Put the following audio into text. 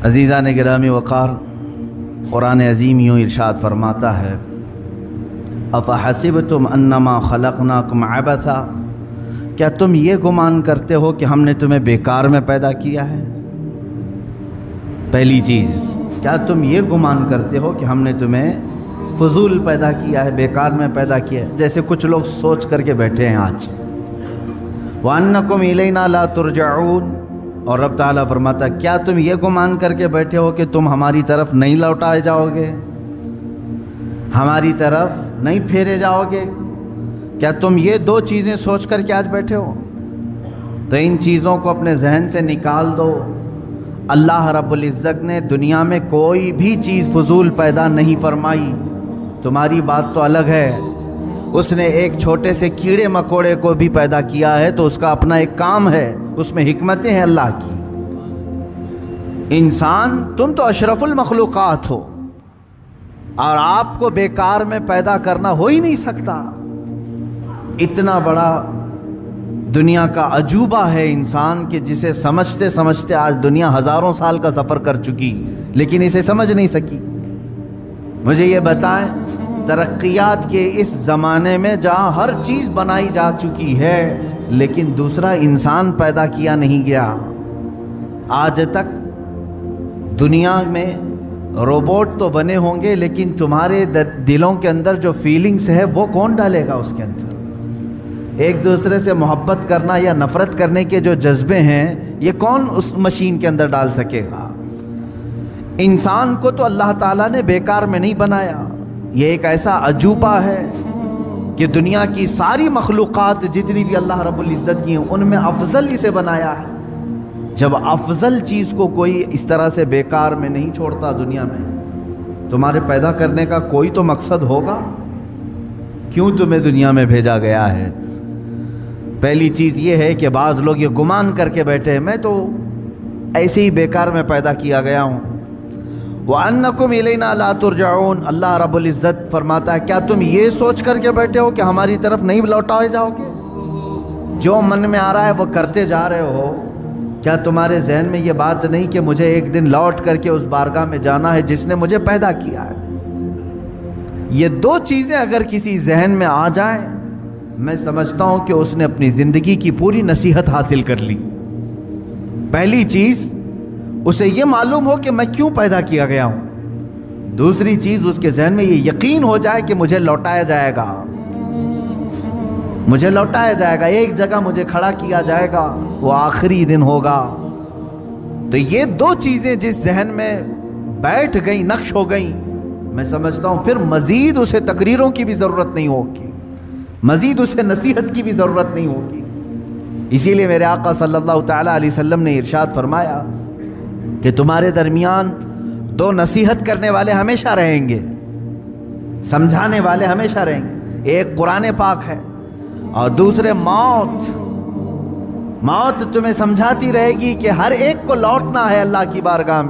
عزیزان گرامی وقار، قرآن عظیم یوں ارشاد فرماتا ہے، افحسبتم انما خلقناکم عبثا، کیا تم یہ گمان کرتے ہو کہ ہم نے تمہیں بیکار میں پیدا کیا ہے؟ پہلی چیز، کیا تم یہ گمان کرتے ہو کہ ہم نے تمہیں فضول پیدا کیا ہے، بیکار میں پیدا کیا ہے؟ جیسے کچھ لوگ سوچ کر کے بیٹھے ہیں آج، وَأَنَّكُمْ إِلَيْنَا لَا تُرْجَعُونَ، اور رب تعالیٰ فرماتا ہے کیا تم یہ گمان کر کے بیٹھے ہو کہ تم ہماری طرف نہیں لوٹائے جاؤ گے، ہماری طرف نہیں پھیرے جاؤ گے؟ کیا تم یہ دو چیزیں سوچ کر کے آج بیٹھے ہو؟ تو ان چیزوں کو اپنے ذہن سے نکال دو۔ اللہ رب العزت نے دنیا میں کوئی بھی چیز فضول پیدا نہیں فرمائی۔ تمہاری بات تو الگ ہے، اس نے ایک چھوٹے سے کیڑے مکوڑے کو بھی پیدا کیا ہے تو اس کا اپنا ایک کام ہے، اس میں حکمتیں ہیں اللہ کی۔ انسان، تم تو اشرف المخلوقات ہو، اور آپ کو بیکار میں پیدا کرنا ہو ہی نہیں سکتا۔ اتنا بڑا دنیا کا عجوبہ ہے انسان کہ جسے سمجھتے سمجھتے آج دنیا ہزاروں سال کا سفر کر چکی، لیکن اسے سمجھ نہیں سکی۔ مجھے یہ بتائیں، ترقیات کے اس زمانے میں جہاں ہر چیز بنائی جا چکی ہے لیکن دوسرا انسان پیدا کیا نہیں گیا، آج تک دنیا میں روبوٹ تو بنے ہوں گے لیکن تمہارے دلوں کے اندر جو فیلنگز ہے وہ کون ڈالے گا اس کے اندر؟ ایک دوسرے سے محبت کرنا یا نفرت کرنے کے جو جذبے ہیں یہ کون اس مشین کے اندر ڈال سکے گا؟ انسان کو تو اللہ تعالیٰ نے بیکار میں نہیں بنایا، یہ ایک ایسا عجوبہ ہے کہ دنیا کی ساری مخلوقات جتنی بھی اللہ رب العزت کی ہیں ان میں افضل اسے بنایا ہے۔ جب افضل چیز کو کوئی اس طرح سے بیکار میں نہیں چھوڑتا دنیا میں، تمہارے پیدا کرنے کا کوئی تو مقصد ہوگا، کیوں تمہیں دنیا میں بھیجا گیا ہے؟ پہلی چیز یہ ہے کہ بعض لوگ یہ گمان کر کے بیٹھے ہیں میں تو ایسے ہی بیکار میں پیدا کیا گیا ہوں۔ وَأَنَّكُمْ إِلَيْنَا لَا تُرْجَعُونَ، اللہ رب العزت فرماتا ہے کیا تم یہ سوچ کر کے بیٹھے ہو کہ ہماری طرف نہیں لوٹائے جاؤ گے؟ جو من میں آ رہا ہے وہ کرتے جا رہے ہو، کیا تمہارے ذہن میں یہ بات نہیں کہ مجھے ایک دن لوٹ کر کے اس بارگاہ میں جانا ہے جس نے مجھے پیدا کیا ہے؟ یہ دو چیزیں اگر کسی ذہن میں آ جائیں، میں سمجھتا ہوں کہ اس نے اپنی زندگی کی پوری نصیحت حاصل کر لی۔ پہلی چیز، اسے یہ معلوم ہو کہ میں کیوں پیدا کیا گیا ہوں۔ دوسری چیز، اس کے ذہن میں یہ یقین ہو جائے کہ مجھے لوٹایا جائے گا، مجھے لوٹایا جائے گا، ایک جگہ مجھے کھڑا کیا جائے گا، وہ آخری دن ہوگا۔ تو یہ دو چیزیں جس ذہن میں بیٹھ گئیں، نقش ہو گئیں، میں سمجھتا ہوں پھر مزید اسے تقریروں کی بھی ضرورت نہیں ہوگی، مزید اسے نصیحت کی بھی ضرورت نہیں ہوگی۔ اسی لیے میرے آقا صلی اللہ تعالیٰ علیہ وسلم نے ارشاد فرمایا کہ تمہارے درمیان دو نصیحت کرنے والے ہمیشہ رہیں گے، سمجھانے والے ہمیشہ رہیں گے، ایک قرآن پاک ہے اور دوسرے موت۔ موت تمہیں سمجھاتی رہے گی کہ ہر ایک کو لوٹنا ہے اللہ کی بارگاہ میں،